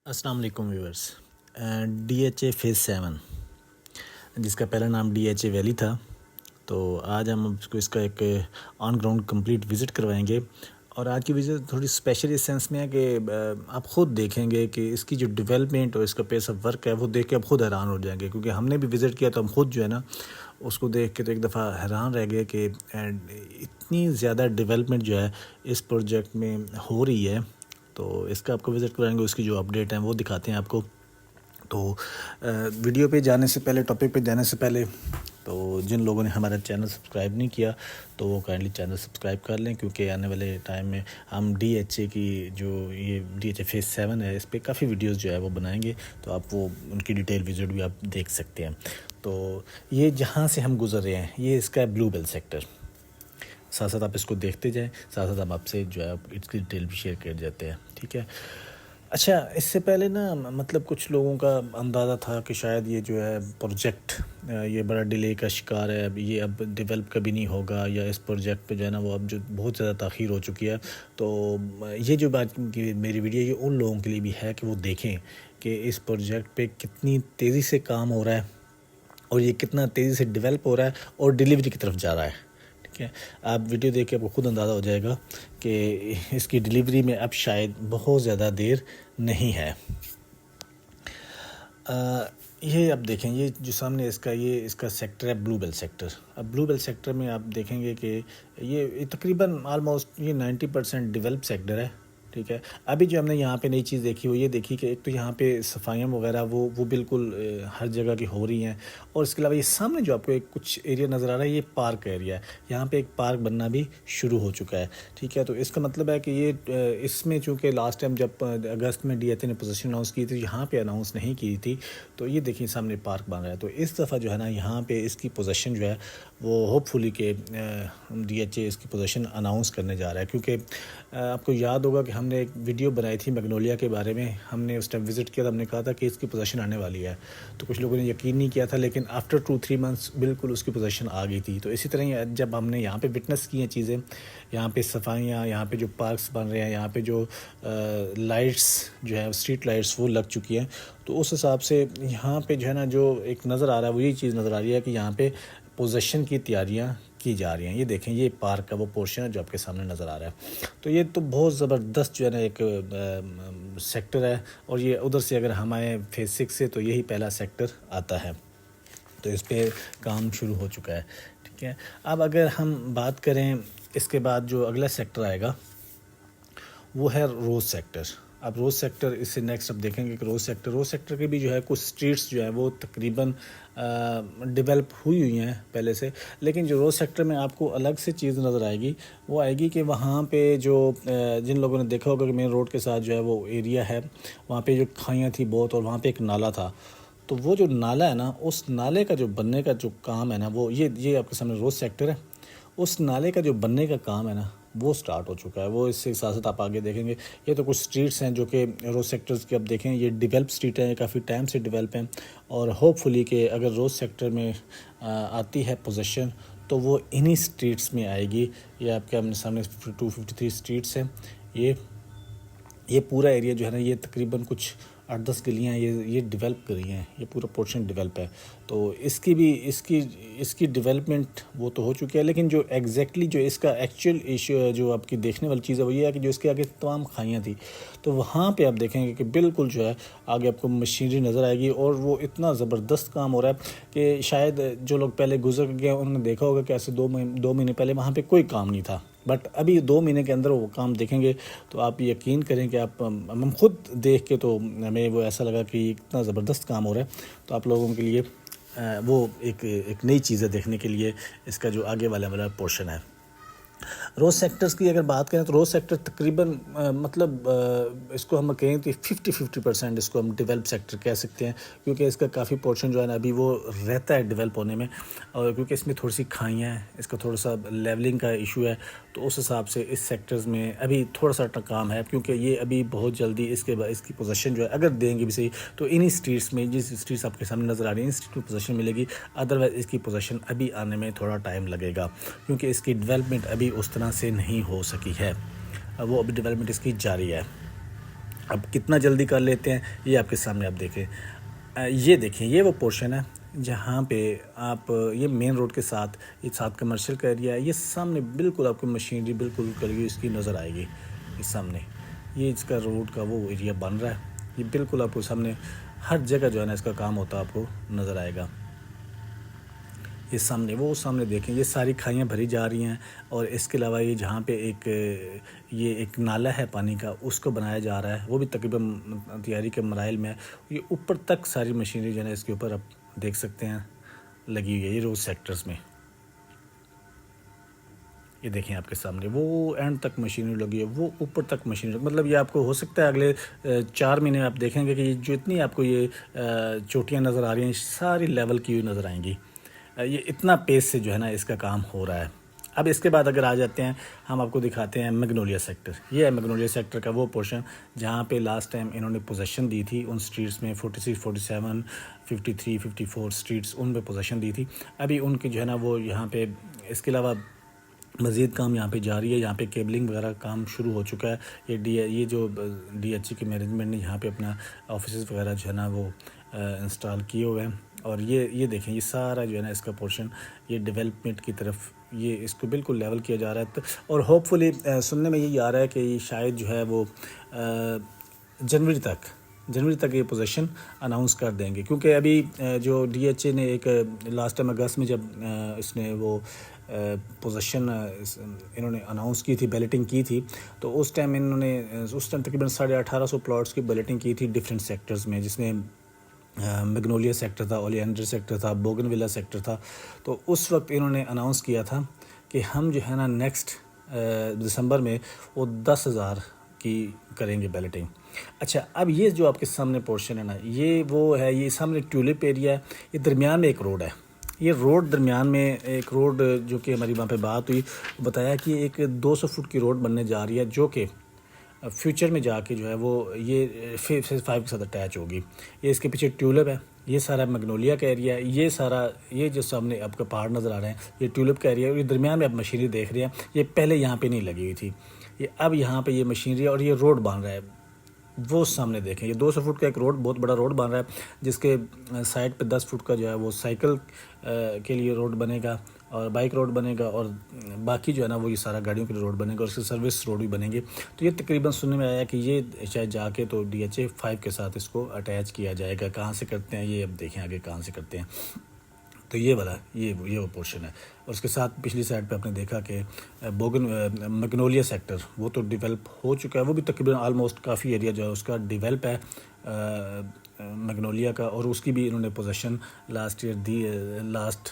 अस्सलाम वालेकुम viewers. DHA phase 7 जिसका पहला नाम DHA वैली था, तो आज हम आपको इसका एक ऑन ग्राउंड कंप्लीट विज़िट करवाएंगे। और आज की विज़िट थोड़ी स्पेशल इस सेंस में है कि आप ख़ुद देखेंगे कि इसकी जो डेवलपमेंट और इसका पेस ऑफ वर्क है वो देख के आप ख़ुद हैरान हो जाएंगे, क्योंकि हमने भी विज़िट किया तो हम ख़ुद जो है ना उसको देख के तो एक दफ़ा हैरान रह गए कि इतनी ज़्यादा डेवलपमेंट जो है इस प्रोजेक्ट में हो रही है। तो इसका आपको विज़िट कराएंगे, उसकी जो अपडेट है वो दिखाते हैं आपको। तो वीडियो पे जाने से पहले, टॉपिक पे जाने से पहले, तो जिन लोगों ने हमारा चैनल सब्सक्राइब नहीं किया तो वो काइंडली चैनल सब्सक्राइब कर लें, क्योंकि आने वाले टाइम में हम DHA की जो ये DHA फेज़ 7 है इस पर काफ़ी वीडियोस जो है वो बनाएंगे, तो आप वो उनकी डिटेल विजिट भी आप देख सकते हैं। तो ये जहाँ से हम गुजर रहे हैं ये इसका ब्लू बेल सेक्टर, साथ साथ आप इसको देखते जाएं, साथ साथ हम आपसे जो है इसकी डिटेल भी शेयर कर जाते हैं, ठीक है। अच्छा, इससे पहले ना मतलब कुछ लोगों का अंदाज़ा था कि शायद ये जो है प्रोजेक्ट ये बड़ा डिले का शिकार है, ये अब डेवलप कभी नहीं होगा, या इस प्रोजेक्ट पे जो है ना वो अब जो बहुत ज़्यादा ताख़ीर हो चुकी है। तो ये जो बात की मेरी वीडियो ये उन लोगों के लिए भी है कि वो देखें कि इस प्रोजेक्ट पे कितनी तेज़ी से काम हो रहा है और ये कितना तेज़ी से डेवलप हो रहा है और डिलीवरी की तरफ जा रहा है, ठीक है। आप वीडियो देख के आपको खुद अंदाज़ा हो जाएगा कि इसकी डिलीवरी में अब शायद बहुत ज़्यादा देर नहीं है। ये आप देखें, ये जो सामने इसका सेक्टर है ब्लू बेल सेक्टर। अब ब्लू बेल सेक्टर में आप देखेंगे कि ये तकरीबन आलमोस्ट ये 90% डेवलप सेक्टर है, ठीक है। अभी जो हमने यहाँ पे नई चीज़ देखी वो ये देखी कि एक तो यहाँ पे सफाइयाँ वगैरह वो बिल्कुल हर जगह की हो रही हैं, और इसके अलावा ये सामने जो आपको एक कुछ एरिया नज़र आ रहा है ये पार्क एरिया है, यहाँ पे एक पार्क बनना भी शुरू हो चुका है, ठीक है। तो इसका मतलब है कि ये इसमें चूँकि लास्ट टाइम जब अगस्त में DHA ने पोजीशन अनाउंस की थी, यहाँ पे अनाउंस नहीं की थी, तो ये देखिए सामने पार्क बन रहा है। तो इस दफ़ा जो है ना यहाँ पे इसकी पोजीशन जो है वो होपफुली के DHA इसकी पोजीशन अनाउंस करने जा रहा है, क्योंकि आपको याद होगा कि हमने एक वीडियो बनाई थी मैग्नोलिया के बारे में। हमने उस टाइम विज़िट किया था, हमने कहा था कि इसकी पोजीशन आने वाली है, तो कुछ लोगों ने यकीन नहीं किया था, लेकिन आफ्टर 2-3 मंथ्स बिल्कुल उसकी पोजीशन आ गई थी। तो इसी तरह ही जब हमने यहाँ पे विटनेस की हैं चीज़ें, यहाँ पे सफाइयाँ, यहाँ पे जो पार्क्स बन रहे हैं, यहाँ पे जो लाइट्स जो है स्ट्रीट लाइट्स वो लग चुकी हैं, तो उस हिसाब से यहाँ पे जो है ना जो एक नज़र आ रहा है वो ये चीज़ नज़र आ रही है कि यहाँ पे पोजीशन की तैयारियाँ की जा रही हैं। ये देखें, ये पार्क का वो पोर्शन है जो आपके सामने नज़र आ रहा है। तो ये तो बहुत ज़बरदस्त जो है ना एक सेक्टर है, और ये उधर से अगर हम आए फेज़ 6 से तो यही पहला सेक्टर आता है, तो इस पे काम शुरू हो चुका है, ठीक है। अब अगर हम बात करें इसके बाद जो अगला सेक्टर आएगा वो है रोज़ सेक्टर। अब रोज़ सेक्टर इससे नेक्स्ट अब देखेंगे कि रोज़ सेक्टर के भी जो है कुछ स्ट्रीट्स जो है वो तकरीबन डेवलप हुई हैं पहले से, लेकिन जो रोज़ सेक्टर में आपको अलग से चीज़ नज़र आएगी वो आएगी कि वहाँ पे जो जिन लोगों ने देखा होगा कि मेन रोड के साथ जो है वो एरिया है, वहाँ पे जो खाइयाँ थी बहुत, और वहाँ पे एक नाला था। तो वो जो नाला है ना, उस नाले का जो बनने का जो काम है ना, वो ये आपके सामने रोज़ सेक्टर है, उस नाले का जो बनने का काम है ना वो स्टार्ट हो चुका है। वो इससे साथ साथ आप आगे देखेंगे, ये तो कुछ स्ट्रीट्स हैं जो कि रोज़ सेक्टर्स की आप देखें, ये डेवलप स्ट्रीट हैं, काफ़ी टाइम से डेवलप हैं, और होपफुली कि अगर रोज़ सेक्टर में आती है पोजीशन तो वो इन्हीं स्ट्रीट्स में आएगी। ये आपके सामने 253 स्ट्रीट्स हैं। ये पूरा एरिया जो है ना ये तकरीबन कुछ 8-10 गलियाँ ये डेवलप करी हैं, ये पूरा पोर्शन डेवलप है। तो इसकी डेवलपमेंट वो तो हो चुकी है, लेकिन जो एग्जैक्टली जो इसका एक्चुअल इशू जो आपकी देखने वाली चीज़ है वो ये है कि जो इसके आगे तमाम खाइयाँ थी, तो वहाँ पे आप देखेंगे कि बिल्कुल जो है आगे आपको मशीनरी नज़र आएगी, और वो इतना ज़बरदस्त काम हो रहा है कि शायद जो लोग पहले गुजर गए उन्होंने देखा होगा कि ऐसे 2 महीने पहले वहाँ पर कोई काम नहीं था, बट अभी 2 महीने के अंदर वो काम देखेंगे तो आप यकीन करें कि आप हम खुद देख के तो हमें वो ऐसा लगा कि इतना ज़बरदस्त काम हो रहा है। तो आप लोगों के लिए वो एक नई चीज़ें देखने के लिए इसका जो आगे वाला पोर्शन है। रोज़ सेक्टर्स की अगर बात करें तो रोज़ सेक्टर तकरीबन मतलब इसको हम कहें तो 50-50% इसको हम डेवलप सेक्टर कह सकते हैं, क्योंकि इसका काफ़ी पोर्शन जो है ना अभी वो रहता है डेवलप होने में, और क्योंकि इसमें थोड़ी सी खाइयाँ हैं, इसका थोड़ा सा लेवलिंग का इशू है, तो उस हिसाब से इस सेक्टर्स में अभी थोड़ा सा काम है, क्योंकि ये अभी बहुत जल्दी इसकी पोजीशन जो है अगर देंगे भी सही तो इन्हीं स्ट्रीट्स में, जिस स्ट्रीट्स आपके सामने नज़र आ रही है, इन स्ट्रीट में पोजीशन मिलेगी। अदरवाइज़ इसकी पोजीशन अभी आने में थोड़ा टाइम लगेगा, क्योंकि इसकी डेवलपमेंट अभी उस तरह से नहीं हो सकी है, वो अभी डेवलपमेंट इसकी जारी है। अब कितना जल्दी कर लेते हैं ये आपके सामने आप देखें। ये देखें, ये वो पोर्शन है जहाँ पे आप ये मेन रोड के साथ ये साथ कमर्शियल का एरिया है। ये सामने बिल्कुल आपको मशीनरी बिल्कुल करके इसकी नज़र आएगी। इस सामने ये इसका रोड का वो एरिया बन रहा है। ये बिल्कुल आपको सामने हर जगह जो है ना इसका काम होता आपको नज़र आएगा। ये सामने वो सामने देखें, ये सारी खाइयाँ भरी जा रही हैं। और इसके अलावा ये जहाँ पे ये एक नाला है पानी का, उसको बनाया जा रहा है, वो भी तकरीबन तैयारी के मराइल में है। ये ऊपर तक सारी मशीनरी जो है इसके ऊपर आप देख सकते हैं लगी हुई है, ये रोज़ सेक्टर्स में। ये देखें आपके सामने वो एंड तक मशीनरी लगी है, वो ऊपर तक मशीनरी, मतलब ये आपको हो सकता है अगले 4 महीने में आप देखेंगे कि जो इतनी आपको ये चोटियाँ नज़र आ रही हैं सारी लेवल की हुई नज़र आएंगी। ये इतना पेस से जो है ना इसका काम हो रहा है। अब इसके बाद अगर आ जाते हैं, हम आपको दिखाते हैं मैग्नोलिया सेक्टर। ये है मैग्नोलिया सेक्टर का वो पोर्शन जहाँ पे लास्ट टाइम इन्होंने पोजीशन दी थी उन स्ट्रीट्स में 46, 47, 53, 54 स्ट्रीट्स, उन पे पोजीशन दी थी। अभी उनकी जो है ना वो यहाँ पे इसके अलावा मज़ीद काम यहाँ पे जारी है। यहाँ पे केबलिंग वगैरह काम शुरू हो चुका है। ये जो DHE के मैनेजमेंट ने यहाँ पे अपना ऑफिस वगैरह जो है ना वो इंस्टॉल किए हुए हैं। और ये देखें, ये सारा जो है ना इसका पोर्शन ये डेवलपमेंट की तरफ ये इसको बिल्कुल लेवल किया जा रहा है। और होपफुली सुनने में यही आ रहा है कि ये शायद जो है वो जनवरी तक ये पोजीशन अनाउंस कर देंगे। क्योंकि अभी जो DHA ने एक लास्ट टाइम अगस्त में जब इसने वो पोजीशन इन्होंने अनाउंस की थी, बैलेटिंग की थी, तो उस टाइम तकरीबन 1850 प्लॉट्स की बैलेटिंग की थी डिफरेंट सेक्टर्स में, जिसमें मैग्नोलिया सेक्टर था, ओलियंडर सेक्टर था, बोगनविला सेक्टर था। तो उस वक्त इन्होंने अनाउंस किया था कि हम जो है ना नेक्स्ट दिसंबर में वो 10,000 की करेंगे बैलेटिंग। अच्छा, अब ये जो आपके सामने पोर्शन है ना, ये वो है, ये सामने ट्यूलिप एरिया है, ये दरमियान में एक रोड है। ये रोड दरमियान में एक रोड जो कि हमारी वहाँ पे बात हुई, बताया कि एक 200 फुट की रोड बनने जा रही है, जो कि फ्यूचर में जाके जो है वो ये फेज 5 के साथ अटैच होगी। ये इसके पीछे ट्यूलिप है, ये सारा मैग्नोलिया का एरिया है, ये सारा ये जो सामने आपका पहाड़ नज़र आ रहे हैं ये ट्यूलिप का एरिया है। और ये दरमियान में आप मशीनरी देख रहे हैं, ये पहले यहाँ पे नहीं लगी हुई थी, ये अब यहाँ पे ये मशीनरी और ये रोड बन रहा है। वो सामने देखें, ये 200 फुट का एक रोड, बहुत बड़ा रोड बन रहा है, जिसके साइड पे 10 फुट का जो है वो साइकिल के लिए रोड बनेगा और बाइक रोड बनेगा, और बाकी जो है ना वो ये सारा गाड़ियों के लिए रोड बनेगा और उसके सर्विस रोड भी बनेंगे। तो ये तकरीबन सुनने में आया कि ये शायद जाके तो DHA 5 के साथ इसको अटैच किया जाएगा। कहाँ से करते हैं ये अब देखें आगे कहाँ से करते हैं। तो ये वाला ये वो पोर्शन है। और उसके साथ पिछली साइड पे आपने देखा कि मैग्नोलिया सेक्टर वो तो डेवलप हो चुका है, वो भी तकरीबन आलमोस्ट काफ़ी एरिया जो है उसका डेवलप है मैग्नोलिया का। और उसकी भी इन्होंने पोजीशन लास्ट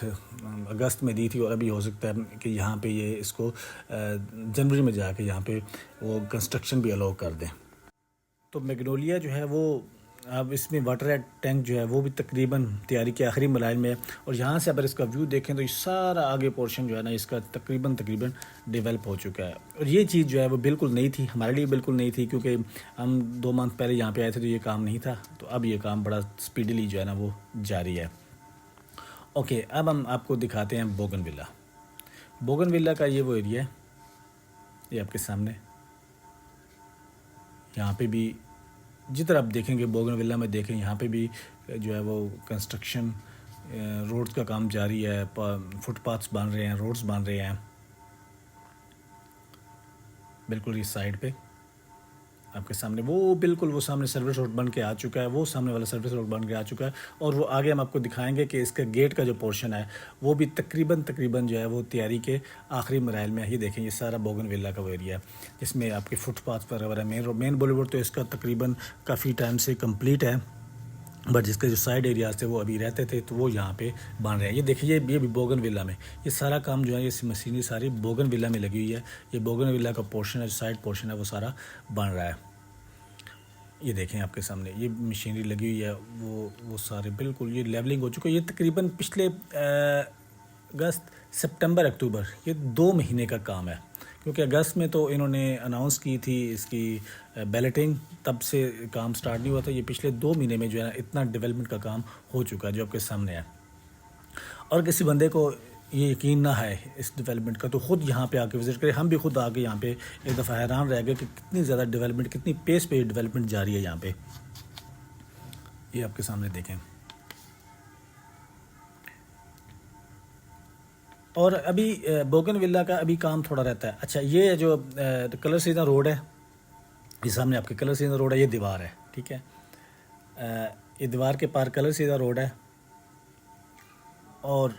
अगस्त में दी थी, और अभी हो सकता है कि यहाँ पे ये इसको जनवरी में जाके यहाँ पे वो कंस्ट्रक्शन भी अलाउ कर दें। तो मैग्नोलिया जो है वो अब इसमें वाटर टैंक जो है वो भी तकरीबन तैयारी के आखिरी मराइल में है। और यहाँ से अगर इसका व्यू देखें तो ये सारा आगे पोर्शन जो है ना इसका तकरीबन डेवलप हो चुका है। और ये चीज़ जो है वो बिल्कुल नई थी, हमारे लिए बिल्कुल नई थी, क्योंकि हम 2 मंथ पहले यहाँ पे आए थे तो ये काम नहीं था। तो अब ये काम बड़ा स्पीडली जो है ना वो जारी है। ओके, अब हम आपको दिखाते हैं बोगनविला का ये वो एरिया है, ये आपके सामने। यहाँ पे भी जिधर आप देखेंगे बोगनविला में देखें, यहाँ पे भी जो है वो कंस्ट्रक्शन रोड्स का काम जारी है, फुटपाथ्स बन रहे हैं, रोड्स बन रहे हैं। बिल्कुल इस साइड पे आपके सामने वो बिल्कुल वो सामने सर्विस रोड बन के आ चुका है, वो सामने वाला सर्विस रोड बन के आ चुका है। और वो आगे हम आपको दिखाएंगे कि इसका गेट का जो पोर्शन है वो भी तकरीबन जो है वो तैयारी के आखिरी मराइल में है। ये देखें, ये सारा बोगनविला का वो एरिया है जिसमें आपके फुटपाथ पर वगैरह मेन बॉलीवुड तो इसका तकरीबन काफ़ी टाइम से कंप्लीट है, बट जिसके जो साइड एरियाज थे वो अभी रहते थे तो वो यहाँ पे बन रहे हैं। ये देखिए, ये भी बोगनविला में ये सारा काम जो है, ये मशीनरी सारी बोगनविला में लगी हुई है। ये बोगनविला का पोर्शन है, जो साइड पोर्शन है वो सारा बन रहा है। ये देखें आपके सामने ये मशीनरी लगी हुई है, वो सारे बिल्कुल ये लेवलिंग हो चुका है। ये तकरीबन पिछले अगस्त, सितंबर, अक्टूबर ये 2 महीने का काम है, क्योंकि अगस्त में तो इन्होंने अनाउंस की थी इसकी बैलेटिंग, तब से काम स्टार्ट नहीं हुआ था। ये पिछले 2 महीने में जो है ना इतना डेवलपमेंट का काम हो चुका है जो आपके सामने है। और किसी बंदे को ये यकीन ना है इस डेवलपमेंट का तो ख़ुद यहाँ पे आके विज़िट करें। हम भी खुद आके यहाँ पे एक दफ़ा हैरान रह गए कि कितनी ज़्यादा डेवलपमेंट, कितनी पेस पे डेवलपमेंट जारी है यहाँ पे। ये आपके सामने देखें। और अभी बोगनविला का अभी काम थोड़ा रहता है। अच्छा, ये जो कलर सीधा रोड है, ये सामने आपके कलर सीधा रोड है, ये दीवार है, ठीक है। ये दीवार के पार कलर सीधा रोड है और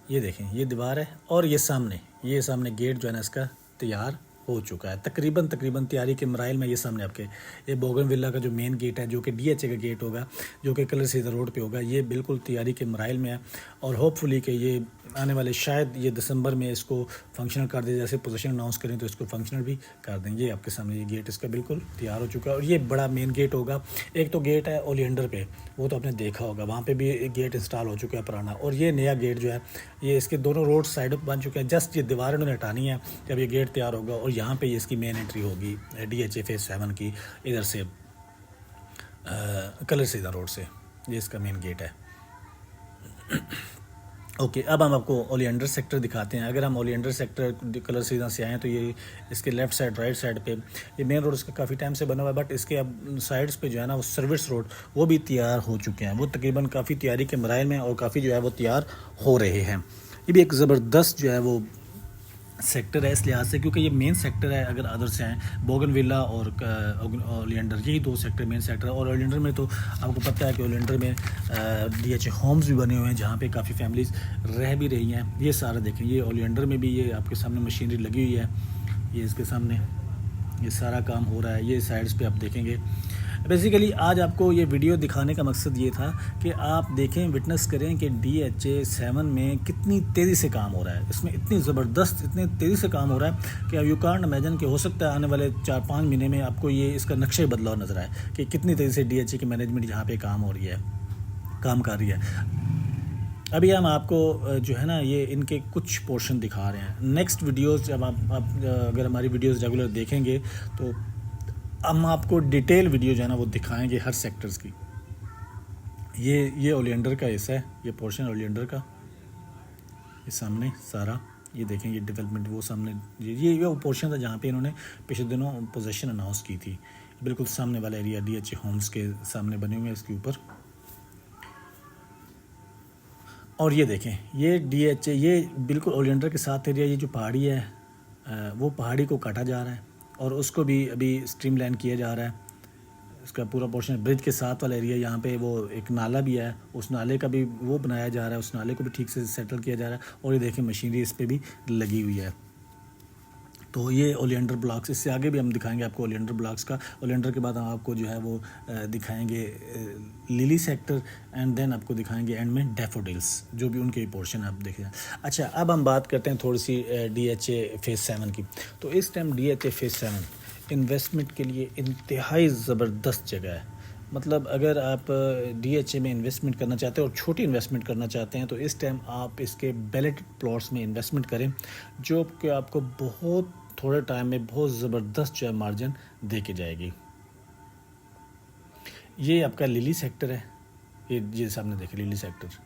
ये देखें ये दीवार है और ये सामने गेट जो है ना इसका तैयार हो चुका है। तकरीबन तैयारी के मराइल में। ये सामने आपके ये बोगनविला का जो मेन गेट है, जो कि DHA का गेट होगा, जो कि कलर सीधा रोड पे होगा, ये बिल्कुल तैयारी के मराइल में है। और होपफुली कि ये आने वाले शायद ये दिसंबर में इसको फंक्शनल कर दे, जैसे पोजीशन अनाउंस करें तो इसको फंक्शनल भी कर दें। ये आपके सामने ये गेट इसका बिल्कुल तैयार हो चुका है और ये बड़ा मेन गेट होगा। एक तो गेट है ओलियंडर पे, वो तो आपने देखा होगा, वहाँ पे भी एक गेट इंस्टॉल हो चुका है पुराना। और ये नया गेट जो है, ये इसके दोनों रोड साइड बन चुके हैं। जस्ट ये दीवार इन्होंने हटानी है जब ये गेट तैयार होगा। और यहाँ पे इसकी मेन एंट्री होगी DHA फेज़ 7 की, इधर से कलर सीधा रोड से। ये इसका मेन गेट है। ओके, अब हम आपको ओलियंडर सेक्टर दिखाते हैं। अगर हम ओलियंडर सेक्टर कलर सीधा से आएँ तो ये इसके लेफ़्ट साइड राइट साइड पे ये मेन रोड इसका काफ़ी टाइम से बना हुआ है, बट इसके अब साइड्स पे जो है ना वो सर्विस रोड वो भी तैयार हो चुके हैं। वो तकरीबन काफ़ी तैयारी के मराइल में और काफ़ी जो है वो तैयार हो रहे हैं। ये भी एक ज़बरदस्त जो है वो सेक्टर है इस लिहाज से, क्योंकि ये मेन सेक्टर है। अगर अदर से हैं बोगनविला और ओलियंडर, यही दो सेक्टर मेन सेक्टर है। और ओलियंडर में तो आपको पता है कि ओलियंडर में DHA होम्स भी बने हुए हैं जहाँ पे काफ़ी फैमिलीज़ रह भी रही हैं। ये सारा देखें, ये ओलियंडर में भी ये आपके सामने मशीनरी लगी हुई है, ये इसके सामने ये सारा काम हो रहा है। ये साइड्स पे आप देखेंगे। बेसिकली आज आपको ये वीडियो दिखाने का मकसद ये था कि आप देखें, विटनेस करें कि DHA 7 में कितनी तेज़ी से काम हो रहा है। इसमें इतनी ज़बरदस्त, इतनी तेज़ी से काम हो रहा है कि यू कांट इमेजिन कि हो सकता है आने वाले 4-5 महीने में आपको ये इसका नक्शे बदलाव नज़र आए कि कितनी तेज़ी से DHA की मैनेजमेंट यहाँ पे काम कर रही है। अभी हम आपको जो है ना ये इनके कुछ पोर्शन दिखा रहे हैं। नेक्स्ट वीडियोस जब आप अगर हमारी वीडियोस रेगुलर देखेंगे तो हम आपको डिटेल वीडियो जो है ना वो दिखाएंगे हर सेक्टर्स की। ये ओलियंडर का हिस्सा है, ये पोर्शन ओलियंडर का, ये सामने सारा ये देखें, ये डेवलपमेंट वो सामने ये वो पोर्शन था जहाँ पे इन्होंने पिछले दिनों पोजीशन अनाउंस की थी। बिल्कुल सामने वाला एरिया DHA होम्स के सामने बने हुए हैं इसके ऊपर। और ये देखें, ये DHA ये बिल्कुल ओलियंडर के साथ एरिया, ये जो पहाड़ी है वो पहाड़ी को काटा जा रहा है और उसको भी अभी स्ट्रीमलाइन किया जा रहा है। इसका पूरा पोर्शन ब्रिज के साथ वाला एरिया, यहाँ पे वो एक नाला भी है, उस नाले का भी वो बनाया जा रहा है, उस नाले को भी ठीक से सेटल किया जा रहा है। और ये देखें मशीनरी इस पर भी लगी हुई है। तो ये ओलियंडर ब्लॉक्स, इससे आगे भी हम दिखाएंगे आपको ओलियंडर ब्लॉक्स का। ओलियंडर के बाद हम आपको जो है वो दिखाएंगे लिली सेक्टर, एंड देन आपको दिखाएंगे एंड में डैफोडिल्स, जो भी उनके पोर्शन आप देखें। अच्छा, अब हम बात करते हैं थोड़ी सी DHA फेज़ 7 की। तो इस टाइम DHA फेज़ 7 इन्वेस्टमेंट के लिए इंतहाई ज़बरदस्त जगह है। मतलब अगर आप DHA में इन्वेस्टमेंट करना चाहते हैं और छोटी इन्वेस्टमेंट करना चाहते हैं तो इस टाइम आप इसके बैलेटेड प्लॉट्स में इन्वेस्टमेंट करें, जो कि आपको बहुत थोड़े टाइम में बहुत ज़बरदस्त जो है मार्जिन दे के जाएगी। ये आपका लिली सेक्टर है, ये सामने देखें लिली सेक्टर।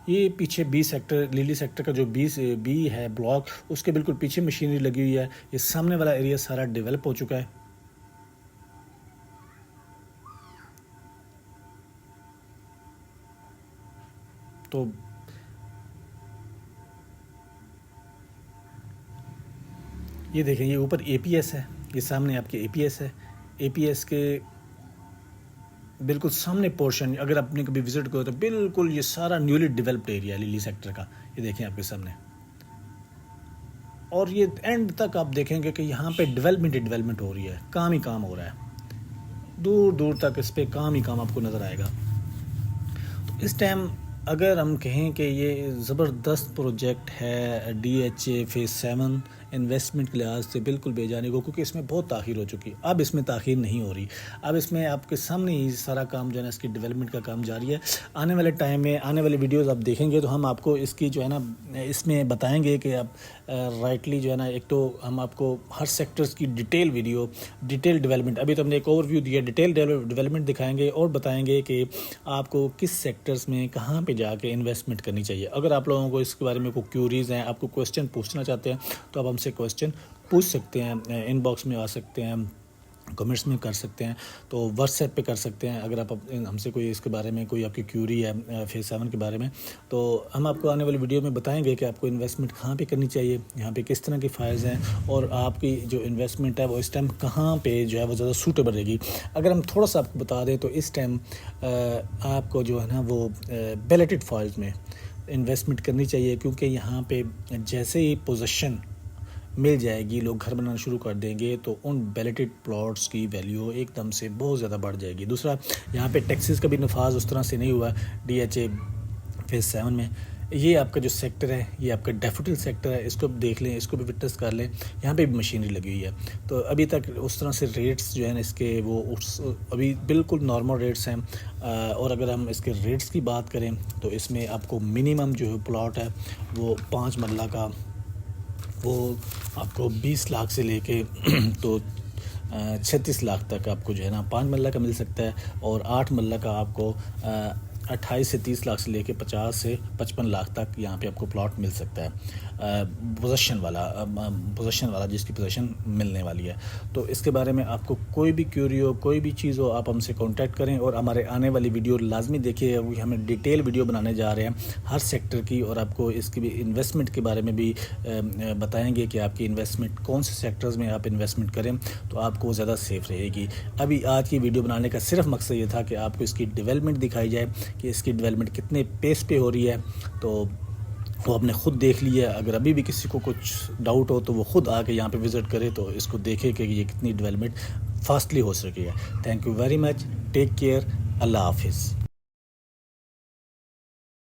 ये पीछे B सेक्टर, लिली सेक्टर का जो बी है ब्लॉक, उसके बिल्कुल पीछे मशीनरी लगी हुई है। ये सामने वाला एरिया सारा डेवलप हो चुका है। तो ये देखें, ये ऊपर APS है, ये सामने आपके APS है। APS के बिल्कुल सामने पोर्शन, अगर आपने कभी विजिट करो तो बिल्कुल ये सारा newly developed area lily sector का, ये देखें आपके सामने। और ये एंड तक आप देखेंगे कि यहाँ पे डेवलपमेंट हो रही है, काम ही काम हो रहा है। दूर दूर तक इस पर काम ही काम आपको नज़र आएगा। तो इस टाइम अगर हम कहें कि ये ज़बरदस्त प्रोजेक्ट है DHA फेज़ 7 इन्वेस्टमेंट के लिहाज से बिल्कुल बेजाने को, क्योंकि इसमें बहुत ताख़ीर हो चुकी है। अब इसमें ताख़ीर नहीं हो रही, अब इसमें आपके सामने ही सारा काम जो है ना इसकी डेवलपमेंट का काम जारी है। आने वाले टाइम में आने वाले वीडियोज़ आप देखेंगे तो हम आपको इसकी जो है ना इसमें बताएंगे कि आप राइटली जो है ना, एक तो हम आपको हर सेक्टर्स की डिटेल वीडियो, डिटेल डेवलपमेंट, अभी तो हमने एक ओवरव्यू दिया, डिटेल डेवलपमेंट दिखाएंगे और बताएंगे कि आपको किस सेक्टर्स में कहाँ पे जाके इन्वेस्टमेंट करनी चाहिए। अगर आप लोगों को इसके बारे में कोई क्यूरीज़ हैं, आपको क्वेश्चन पूछना चाहते हैं तो आप हमसे क्वेश्चन पूछ सकते हैं, इनबॉक्स में आ सकते हैं, कमेंट्स में कर सकते हैं, तो व्हाट्सएप पे कर सकते हैं। अगर आप हमसे कोई इसके बारे में कोई आपकी क्यूरी है फेज़ 7 के बारे में, तो हम आपको आने वाली वीडियो में बताएंगे कि आपको इन्वेस्टमेंट कहाँ पे करनी चाहिए, यहाँ पे किस तरह के फ़ायदे हैं और आपकी जो इन्वेस्टमेंट है वो इस टाइम कहाँ पे जो है वो ज़्यादा सूटेबल रहेगी। अगर हम थोड़ा सा आपको बता दें तो इस टाइम आपको जो है ना वो बैलेटेड फॉल्स में इन्वेस्टमेंट करनी चाहिए, क्योंकि यहाँ पे जैसे ही पोजीशन मिल जाएगी, लोग घर बनाना शुरू कर देंगे, तो उन बैलेटेड प्लॉट्स की वैल्यू एकदम से बहुत ज़्यादा बढ़ जाएगी। दूसरा, यहाँ पे टैक्सेस का भी नफाज उस तरह से नहीं हुआ DHA फेज़ 7 में। ये आपका जो सेक्टर है, ये आपका डैफोडिल सेक्टर है, इसको देख लें, इसको भी विटनेस कर लें, यहाँ पे भी मशीनरी लगी हुई है। तो अभी तक उस तरह से रेट्स जो है ना इसके वो अभी बिल्कुल नॉर्मल रेट्स हैं। और अगर हम इसके रेट्स की बात करें तो इसमें आपको मिनिमम जो है प्लॉट है वो 5 मरला का, वो आपको 20 लाख से लेके तो 36 लाख तक आपको जो है ना 5 मरला का मिल सकता है, और 8 मरला का आपको 28 से 30 लाख से लेके 50 से 55 लाख तक यहाँ पे आपको प्लॉट मिल सकता है, पोजेशन वाला जिसकी पोजेशन मिलने वाली है। तो इसके बारे में आपको कोई भी क्यूरी हो, कोई भी चीज़ हो, आप हमसे कांटेक्ट करें और हमारे आने वाली वीडियो लाजमी देखिएगा, क्योंकि हमें डिटेल वीडियो बनाने जा रहे हैं हर सेक्टर की, और आपको इसकी भी इन्वेस्टमेंट के बारे में भी बताएंगे कि आपकी इन्वेस्टमेंट कौन से सेक्टर्स में आप इन्वेस्टमेंट करें तो आपको ज़्यादा सेफ़ रहेगी। अभी आज की वीडियो बनाने का सिर्फ मकसद ये था कि आपको इसकी डेवलपमेंट दिखाई जाए कि इसकी डेवलपमेंट कितने पेस पे हो रही है, तो वो आपने ख़ुद देख लिया। अगर अभी भी किसी को कुछ डाउट हो तो वो ख़ुद आके यहाँ पे विज़िट करे, तो इसको देखे कि ये कितनी डेवलपमेंट फास्टली हो सकेगा। Thank you very much, take care, अल्लाह हाफिज़।